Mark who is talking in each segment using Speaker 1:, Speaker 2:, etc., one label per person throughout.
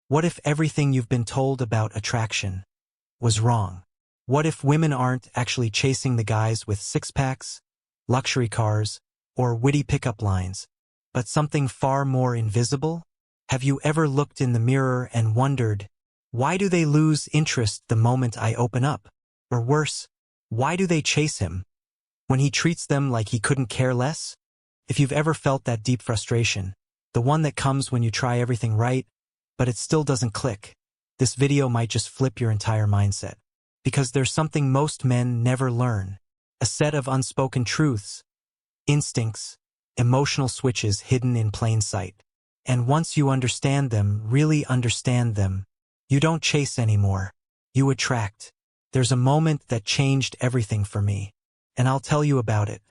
Speaker 1: What if everything you've been told about attraction was wrong? What if women aren't actually chasing the guys with six-packs, luxury cars, or witty pickup lines, but something far more invisible? Have you ever looked in the mirror and wondered, why do they lose interest the moment I open up? Or worse, why do they chase him when he treats them like he couldn't care less? If you've ever felt that deep frustration, the one that comes when you try everything right, but it still doesn't click, this video might just flip your entire mindset. Because there's something most men never learn. A set of unspoken truths, instincts, emotional switches hidden in plain sight. And once you understand them, really understand them, you don't chase anymore. You attract. There's a moment that changed everything for me, and I'll tell you about it.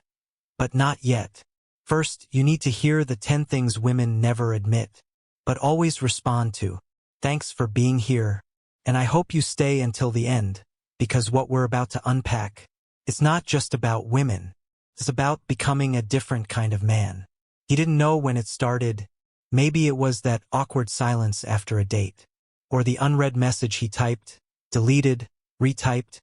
Speaker 1: But not yet. First, you need to hear the 10 things women never admit, but always respond to. Thanks for being here, and I hope you stay until the end, because what we're about to unpack, it's not just about women. It's about becoming a different kind of man. He didn't know when it started. Maybe it was that awkward silence after a date, or the unread message he typed, deleted, retyped,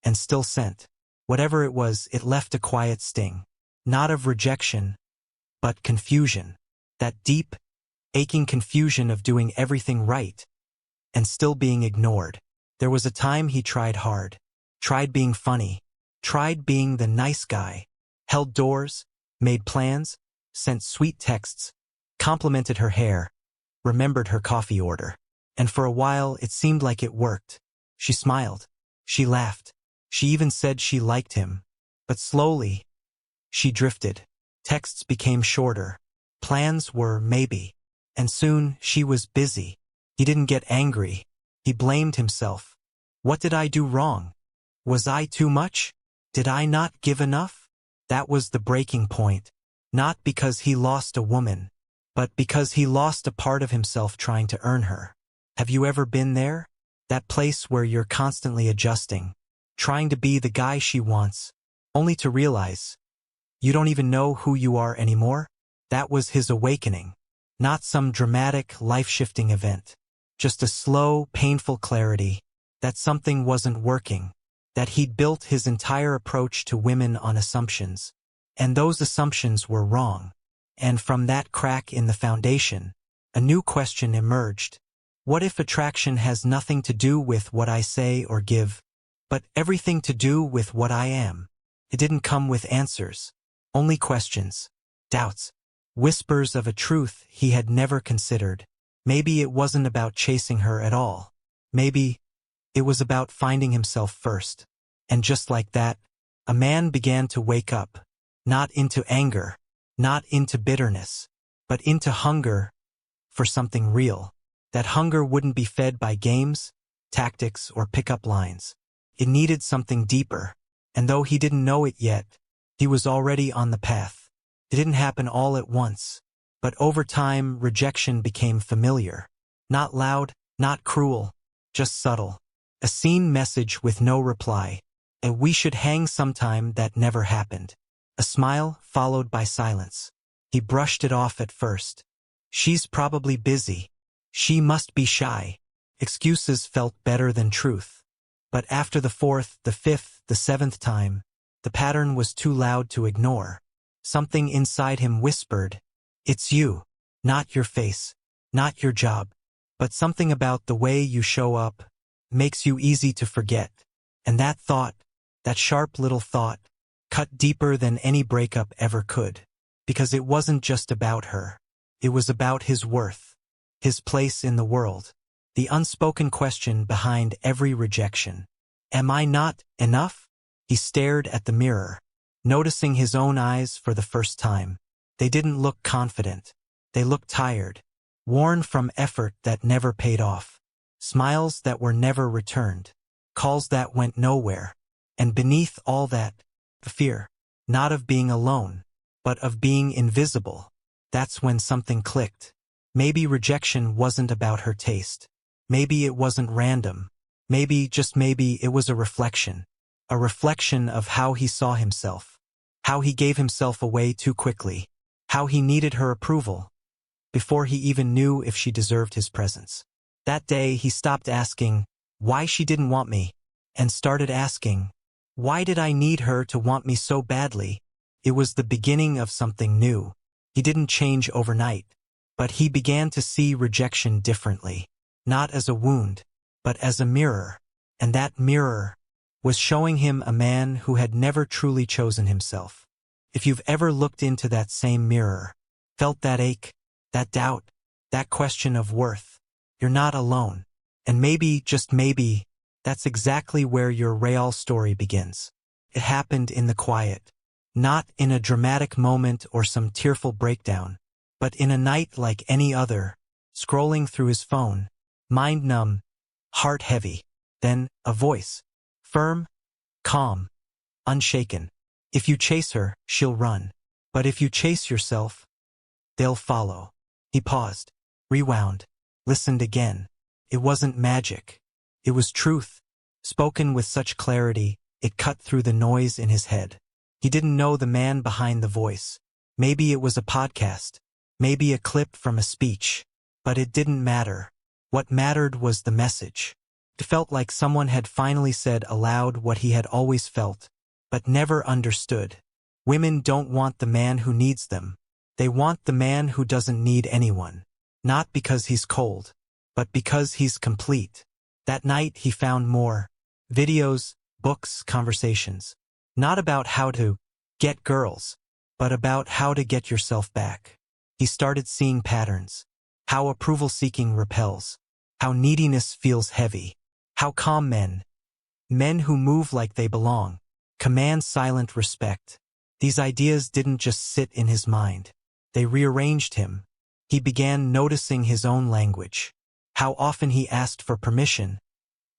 Speaker 1: and still sent. Whatever it was, it left a quiet sting. Not of rejection, but confusion. That deep, aching confusion of doing everything right and still being ignored. There was a time he tried hard, tried being funny, tried being the nice guy, held doors, made plans, sent sweet texts, complimented her hair, remembered her coffee order. And for a while, it seemed like it worked. She smiled. She laughed. She even said she liked him. But slowly, she drifted. Texts became shorter. Plans were maybe. And soon, she was busy. He didn't get angry. He blamed himself. What did I do wrong? Was I too much? Did I not give enough? That was the breaking point. Not because he lost a woman, but because he lost a part of himself trying to earn her. Have you ever been there? That place where you're constantly adjusting, trying to be the guy she wants, only to realize you don't even know who you are anymore? That was his awakening. Not some dramatic, life-shifting event. Just a slow, painful clarity that something wasn't working, that he'd built his entire approach to women on assumptions, and those assumptions were wrong. And from that crack in the foundation, a new question emerged. What if attraction has nothing to do with what I say or give, but everything to do with what I am? It didn't come with answers, only questions, doubts, whispers of a truth he had never considered. Maybe it wasn't about chasing her at all. Maybe it was about finding himself first. And just like that, a man began to wake up, not into anger, not into bitterness, but into hunger for something real. That hunger wouldn't be fed by games, tactics, or pickup lines. It needed something deeper, and though he didn't know it yet, he was already on the path. It didn't happen all at once, but over time rejection became familiar. Not loud, not cruel, just subtle. A seen message with no reply. A "we should hang sometime" that never happened. A smile followed by silence. He brushed it off at first. She's probably busy. She must be shy. Excuses felt better than truth. But after the 4th, the 5th, the 7th time, the pattern was too loud to ignore. Something inside him whispered, "It's you, not your face, not your job, but something about the way you show up makes you easy to forget." And that thought, that sharp little thought, cut deeper than any breakup ever could. Because it wasn't just about her. It was about his worth, his place in the world, the unspoken question behind every rejection. Am I not enough? He stared at the mirror, noticing his own eyes for the first time. They didn't look confident. They looked tired, worn from effort that never paid off, smiles that were never returned, calls that went nowhere. And beneath all that, the fear, not of being alone, but of being invisible. That's when something clicked. Maybe rejection wasn't about her taste. Maybe it wasn't random. Maybe, just maybe, it was a reflection of how he saw himself, how he gave himself away too quickly, how he needed her approval before he even knew if she deserved his presence. That day he stopped asking why she didn't want me and started asking, why did I need her to want me so badly? It was the beginning of something new. He didn't change overnight, but he began to see rejection differently, not as a wound, but as a mirror, and that mirror was showing him a man who had never truly chosen himself. If you've ever looked into that same mirror, felt that ache, that doubt, that question of worth, you're not alone. And maybe, just maybe, that's exactly where your real story begins. It happened in the quiet, not in a dramatic moment or some tearful breakdown, but in a night like any other, scrolling through his phone, mind numb, heart heavy. Then, a voice. Firm, calm, unshaken. If you chase her, she'll run. But if you chase yourself, they'll follow. He paused, rewound, listened again. It wasn't magic. It was truth, spoken with such clarity, it cut through the noise in his head. He didn't know the man behind the voice. Maybe it was a podcast, maybe a clip from a speech, but it didn't matter. What mattered was the message. It felt like someone had finally said aloud what he had always felt, but never understood. Women don't want the man who needs them. They want the man who doesn't need anyone. Not because he's cold, but because he's complete. That night he found more videos, books, conversations. Not about how to get girls, but about how to get yourself back. He started seeing patterns. How approval-seeking repels. How neediness feels heavy. How calm men who move like they belong, command silent respect. These ideas didn't just sit in his mind. They rearranged him. He began noticing his own language. How often he asked for permission,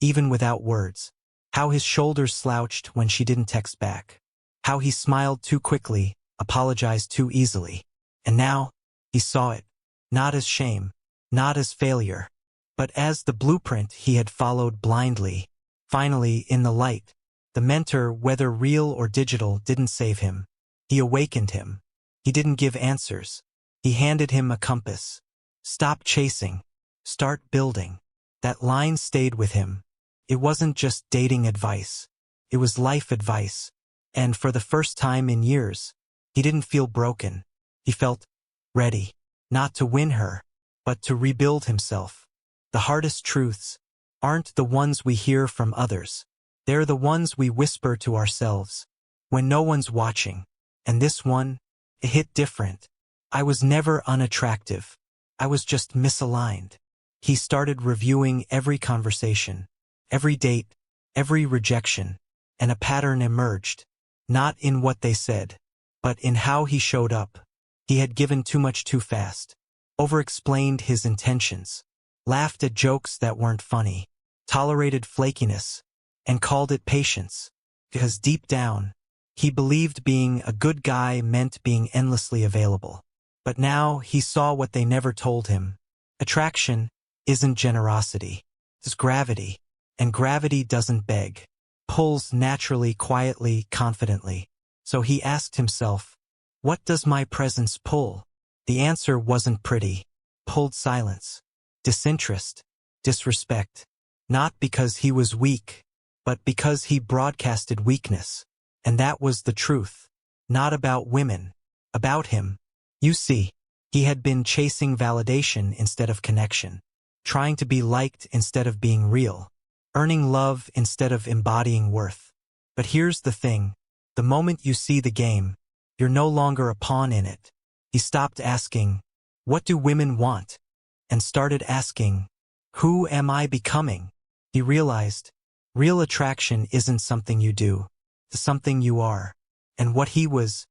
Speaker 1: even without words. How his shoulders slouched when she didn't text back. How he smiled too quickly, apologized too easily. And now, he saw it. Not as shame, not as failure, but as the blueprint he had followed blindly. Finally, in the light, the mentor, whether real or digital, didn't save him. He awakened him. He didn't give answers. He handed him a compass. Stop chasing. Start building. That line stayed with him. It wasn't just dating advice. It was life advice. And for the first time in years, he didn't feel broken. He felt ready, not to win her, but to rebuild himself. The hardest truths aren't the ones we hear from others. They're the ones we whisper to ourselves when no one's watching. And this one, it hit different. I was never unattractive. I was just misaligned. He started reviewing every conversation, every date, every rejection, and a pattern emerged. Not in what they said, but in how he showed up. He had given too much too fast, overexplained his intentions, laughed at jokes that weren't funny, tolerated flakiness, and called it patience. Because deep down, he believed being a good guy meant being endlessly available. But now he saw what they never told him. Attraction isn't generosity. It's gravity. And gravity doesn't beg. Pulls naturally, quietly, confidently. So he asked himself, what does my presence pull? The answer wasn't pretty. Pulled silence, disinterest, disrespect. Not because he was weak, but because he broadcasted weakness. And that was the truth. Not about women. About him. You see, he had been chasing validation instead of connection. Trying to be liked instead of being real. Earning love instead of embodying worth. But here's the thing. The moment you see the game, you're no longer a pawn in it. He stopped asking, what do women want? And started asking, who am I becoming? He realized, real attraction isn't something you do. It's something you are. And what he was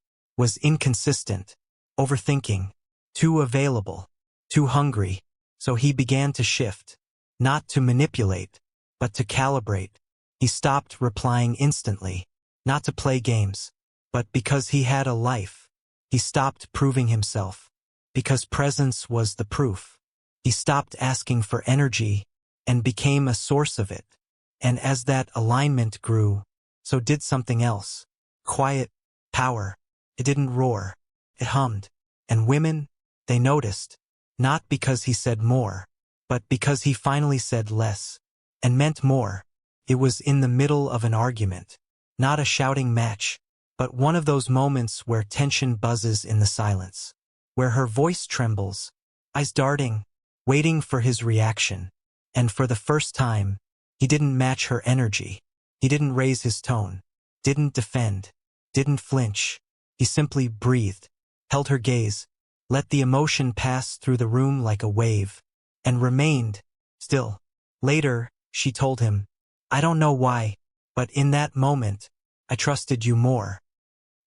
Speaker 1: inconsistent, overthinking, too available, too hungry. So he began to shift, not to manipulate, but to calibrate. He stopped replying instantly, not to play games, but because he had a life. He stopped proving himself, because presence was the proof. He stopped asking for energy and became a source of it. And as that alignment grew, so did something else. Quiet, power. It didn't roar. It hummed. And women, they noticed. Not because he said more, but because he finally said less and meant more. It was in the middle of an argument, not a shouting match, but one of those moments where tension buzzes in the silence, where her voice trembles, eyes darting, waiting for his reaction. And for the first time, he didn't match her energy. He didn't raise his tone, didn't defend, didn't flinch. He simply breathed, held her gaze, let the emotion pass through the room like a wave, and remained still. Later, she told him, "I don't know why, but in that moment, I trusted you more."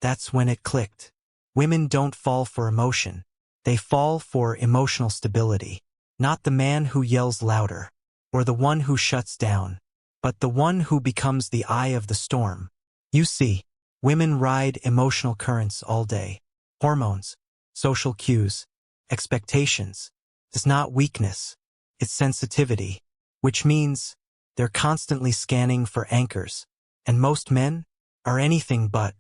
Speaker 1: That's when it clicked. Women don't fall for emotion. They fall for emotional stability. Not the man who yells louder, or the one who shuts down, but the one who becomes the eye of the storm. You see, women ride emotional currents all day. Hormones, social cues, expectations. It's not weakness, it's sensitivity, which means they're constantly scanning for anchors. And most men are anything but.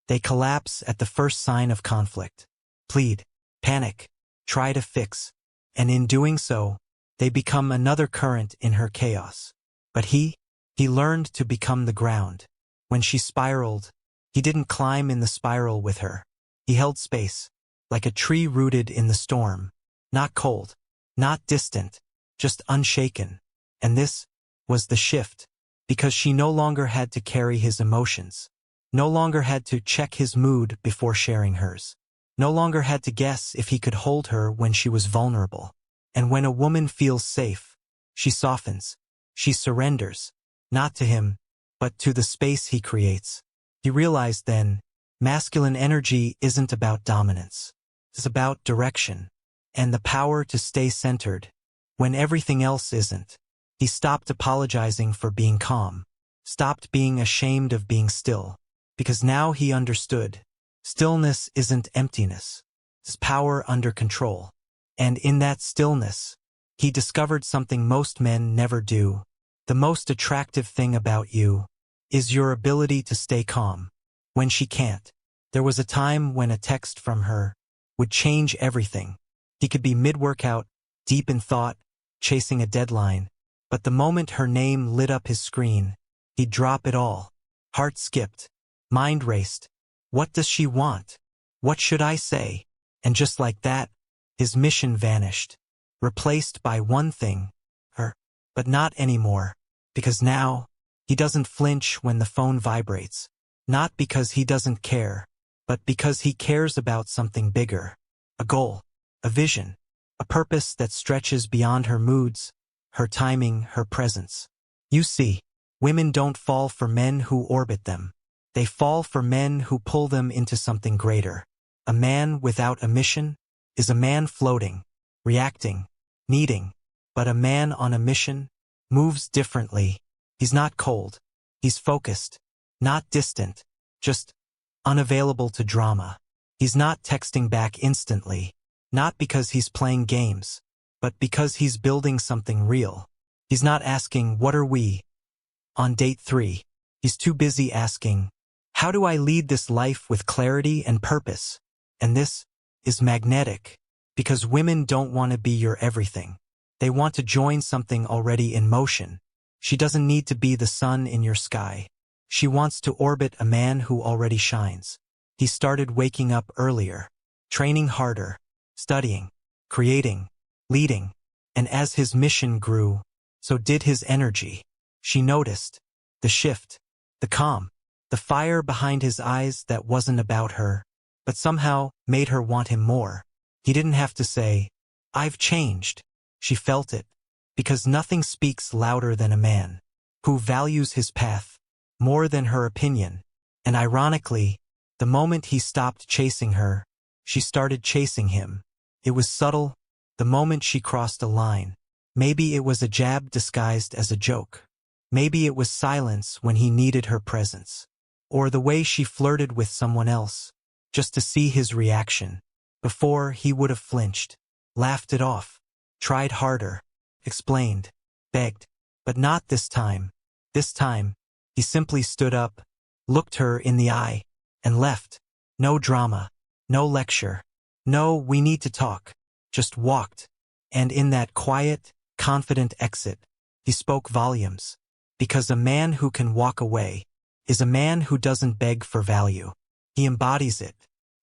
Speaker 1: They collapse at the first sign of conflict, plead, panic, try to fix, and in doing so, they become another current in her chaos. But he learned to become the ground. When she spiraled, he didn't climb in the spiral with her. He held space, like a tree rooted in the storm, not cold, not distant, just unshaken. And this was the shift, because she no longer had to carry his emotions, no longer had to check his mood before sharing hers, no longer had to guess if he could hold her when she was vulnerable. And when a woman feels safe, she softens, she surrenders, not to him, but to the space he creates. He realized then, masculine energy isn't about dominance. It's about direction, and the power to stay centered when everything else isn't. He stopped apologizing for being calm, stopped being ashamed of being still, because now he understood. Stillness isn't emptiness. It's power under control. And in that stillness, he discovered something most men never do. The most attractive thing about you is your ability to stay calm when she can't. There was a time when a text from her would change everything. He could be mid-workout, deep in thought, chasing a deadline, but the moment her name lit up his screen, he'd drop it all. Heart skipped, mind raced. What does she want? What should I say? And just like that, his mission vanished, replaced by one thing, her. But not anymore, because now, he doesn't flinch when the phone vibrates. Not because he doesn't care, but because he cares about something bigger. A goal, a vision, a purpose that stretches beyond her moods, her timing, her presence. You see, women don't fall for men who orbit them. They fall for men who pull them into something greater. A man without a mission is a man floating, reacting, needing. But a man on a mission moves differently. He's not cold. He's focused, not distant, just unavailable to drama. He's not texting back instantly, not because he's playing games, but because he's building something real. He's not asking, "What are we on date 3? He's too busy asking, "How do I lead this life with clarity and purpose?" And this is magnetic, because women don't want to be your everything. They want to join something already in motion. She doesn't need to be the sun in your sky. She wants to orbit a man who already shines. He started waking up earlier, training harder, studying, creating, leading. And as his mission grew, so did his energy. She noticed the shift, the calm, the fire behind his eyes that wasn't about her, but somehow made her want him more. He didn't have to say, "I've changed." She felt it, because nothing speaks louder than a man who values his path more than her opinion. And ironically, the moment he stopped chasing her, she started chasing him. It was subtle, the moment she crossed a line. Maybe it was a jab disguised as a joke. Maybe it was silence when he needed her presence. Or the way she flirted with someone else, just to see his reaction. Before, he would have flinched, laughed it off, tried harder, explained, begged. But not this time. This time, he simply stood up, looked her in the eye, and left. No drama, no lecture, no "we need to talk," just walked. And in that quiet, confident exit, he spoke volumes. Because a man who can walk away is a man who doesn't beg for value. He embodies it.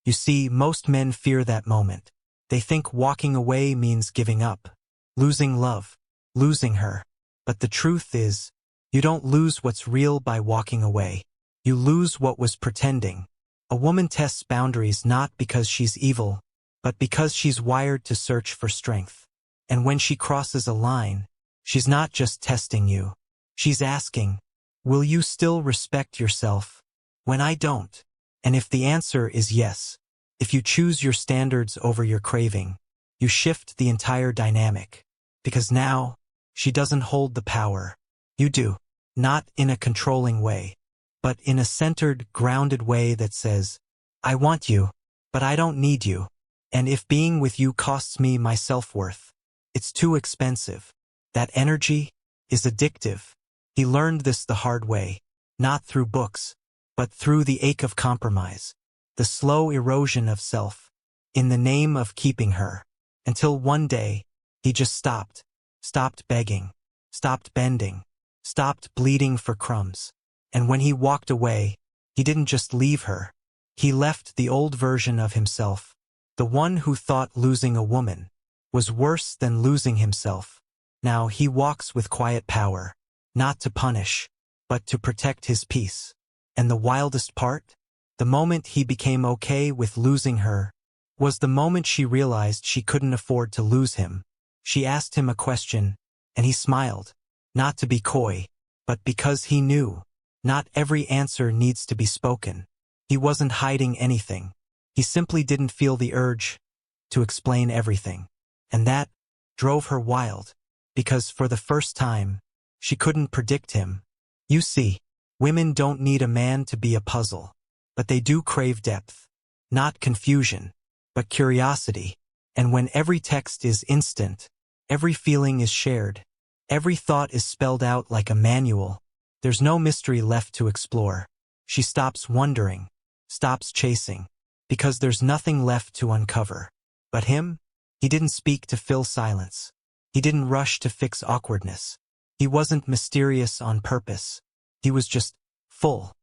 Speaker 1: You see, most men fear that moment. They think walking away means giving up, losing love, losing her. But the truth is, you don't lose what's real by walking away. You lose what was pretending. A woman tests boundaries not because she's evil, but because she's wired to search for strength. And when she crosses a line, she's not just testing you. She's asking, will you still respect yourself when I don't? And if the answer is yes, if you choose your standards over your craving, you shift the entire dynamic. Because now, she doesn't hold the power. You do. Not in a controlling way, but in a centered, grounded way that says, I want you, but I don't need you. And if being with you costs me my self-worth, it's too expensive. That energy is addictive. He learned this the hard way, not through books, but through the ache of compromise, the slow erosion of self, in the name of keeping her. Until one day, he just stopped begging, stopped bending, stopped bleeding for crumbs. And when he walked away, he didn't just leave her. He left the old version of himself, the one who thought losing a woman was worse than losing himself. Now he walks with quiet power, not to punish, but to protect his peace. And the wildest part? The moment he became okay with losing her was the moment she realized she couldn't afford to lose him. She asked him a question, and he smiled, not to be coy, but because he knew. Not every answer needs to be spoken. He wasn't hiding anything. He simply didn't feel the urge to explain everything. And that drove her wild, because for the first time, she couldn't predict him. You see, women don't need a man to be a puzzle, but they do crave depth. Not confusion, but curiosity. And when every text is instant, every feeling is shared, every thought is spelled out like a manual, there's no mystery left to explore. She stops wondering, stops chasing, because there's nothing left to uncover. But him? He didn't speak to fill silence. He didn't rush to fix awkwardness. He wasn't mysterious on purpose. He was just full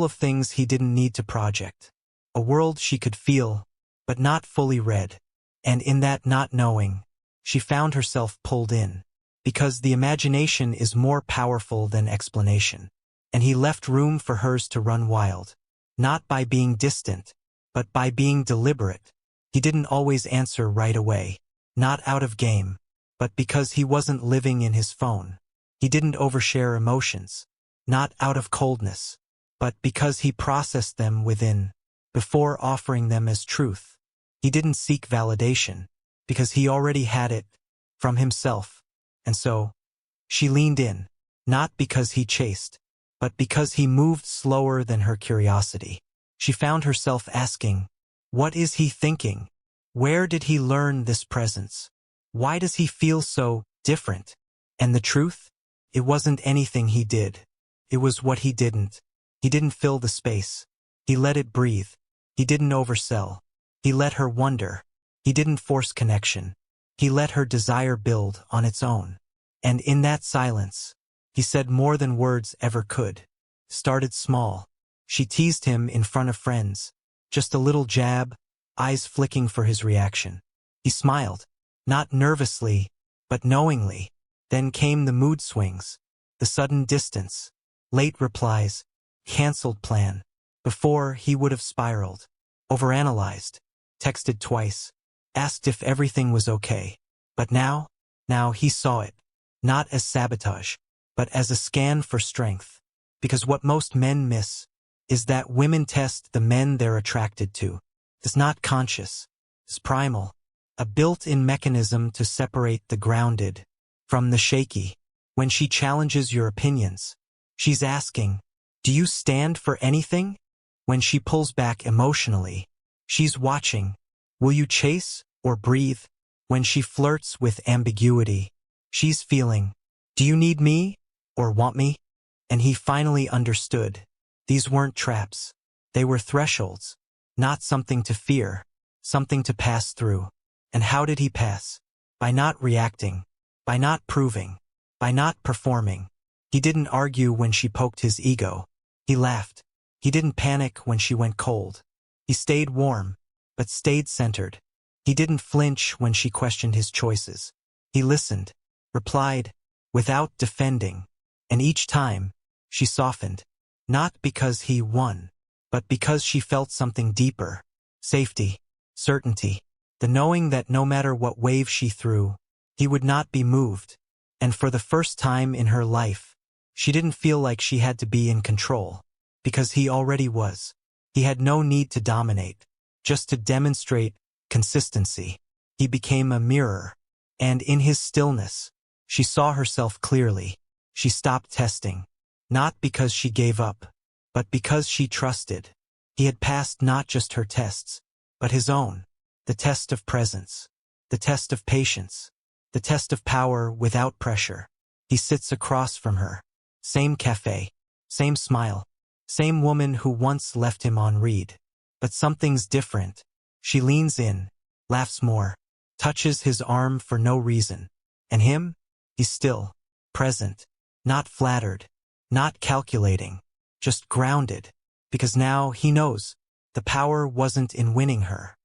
Speaker 1: of things he didn't need to project. A world she could feel, but not fully read. And in that not knowing, she found herself pulled in. Because the imagination is more powerful than explanation. And he left room for hers to run wild. Not by being distant, but by being deliberate. He didn't always answer right away. Not out of game, but because he wasn't living in his phone. He didn't overshare emotions. Not out of coldness, but because he processed them within, before offering them as truth. He didn't seek validation, because he already had it, from himself. And so, she leaned in, not because he chased, but because he moved slower than her curiosity. She found herself asking, what is he thinking? Where did he learn this presence? Why does he feel so different? And the truth? It wasn't anything he did. It was what he didn't. He didn't fill the space. He let it breathe. He didn't oversell. He let her wonder. He didn't force connection. He let her desire build on its own. And in that silence, he said more than words ever could. Started small. She teased him in front of friends. Just a little jab, eyes flicking for his reaction. He smiled, not nervously, but knowingly. Then came the mood swings, the sudden distance, late replies, canceled plan. Before, he would have spiraled, overanalyzed, texted twice, asked if everything was okay. But now he saw it, not as sabotage, but as a scan for strength. Because what most men miss is that women test the men they're attracted to. It's not conscious. It's primal. A built-in mechanism to separate the grounded from the shaky. When she challenges your opinions, she's asking, do you stand for anything? When she pulls back emotionally, she's watching, will you chase or breathe? When she flirts with ambiguity, she's feeling, do you need me or want me? And he finally understood. These weren't traps. They were thresholds. Not something to fear, something to pass through. And how did he pass? By not reacting, by not proving, by not performing. He didn't argue when she poked his ego. He laughed. He didn't panic when she went cold. He stayed warm, but stayed centered. He didn't flinch when she questioned his choices. He listened, replied, without defending. And each time, she softened. Not because he won, but because she felt something deeper. Safety, certainty, the knowing that no matter what wave she threw, he would not be moved. And for the first time in her life, she didn't feel like she had to be in control, because he already was. He had no need to dominate, just to demonstrate consistency. He became a mirror, and in his stillness, she saw herself clearly. She stopped testing, not because she gave up, but because she trusted. He had passed not just her tests, but his own, the test of presence, the test of patience, the test of power without pressure. He sits across from her. Same cafe, same smile, same woman who once left him on read. But something's different. She leans in, laughs more, touches his arm for no reason. And him? He's still, present, not flattered, not calculating, just grounded. Because now he knows the power wasn't in winning her.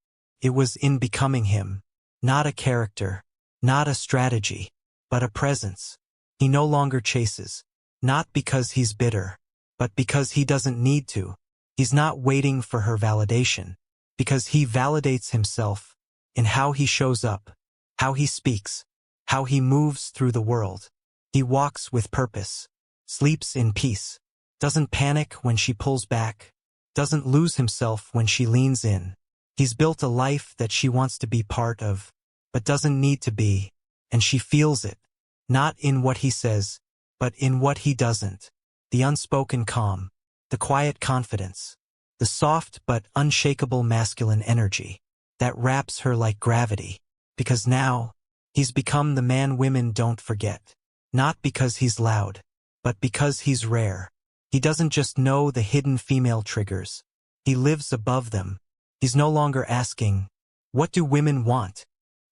Speaker 1: It was in becoming him. Not a character, not a strategy, but a presence. He no longer chases, not because he's bitter, but because he doesn't need to. He's not waiting for her validation, because he validates himself in how he shows up, how he speaks, how he moves through the world. He walks with purpose, sleeps in peace, doesn't panic when she pulls back, doesn't lose himself when she leans in. He's built a life that she wants to be part of, but doesn't need to be, and she feels it, not in what he says, but in what he doesn't. The unspoken calm, the quiet confidence, the soft but unshakable masculine energy that wraps her like gravity. Because now, he's become the man women don't forget. Not because he's loud, but because he's rare. He doesn't just know the hidden female triggers. He lives above them. He's no longer asking, what do women want?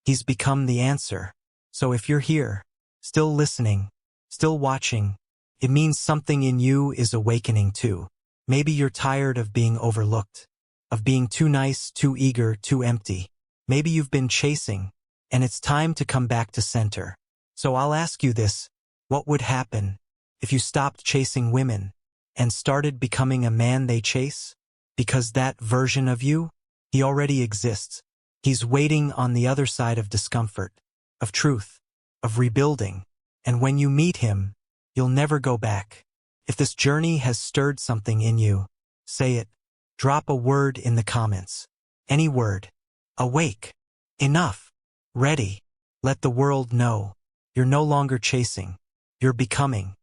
Speaker 1: He's become the answer. So if you're here, still listening, still watching, it means something in you is awakening too. Maybe you're tired of being overlooked, of being too nice, too eager, too empty. Maybe you've been chasing, and it's time to come back to center. So I'll ask you this, what would happen if you stopped chasing women and started becoming a man they chase? Because that version of you, he already exists. He's waiting on the other side of discomfort, of truth, of rebuilding. And when you meet him, you'll never go back. If this journey has stirred something in you, say it. Drop a word in the comments. Any word. Awake. Enough. Ready. Let the world know. You're no longer chasing. You're becoming.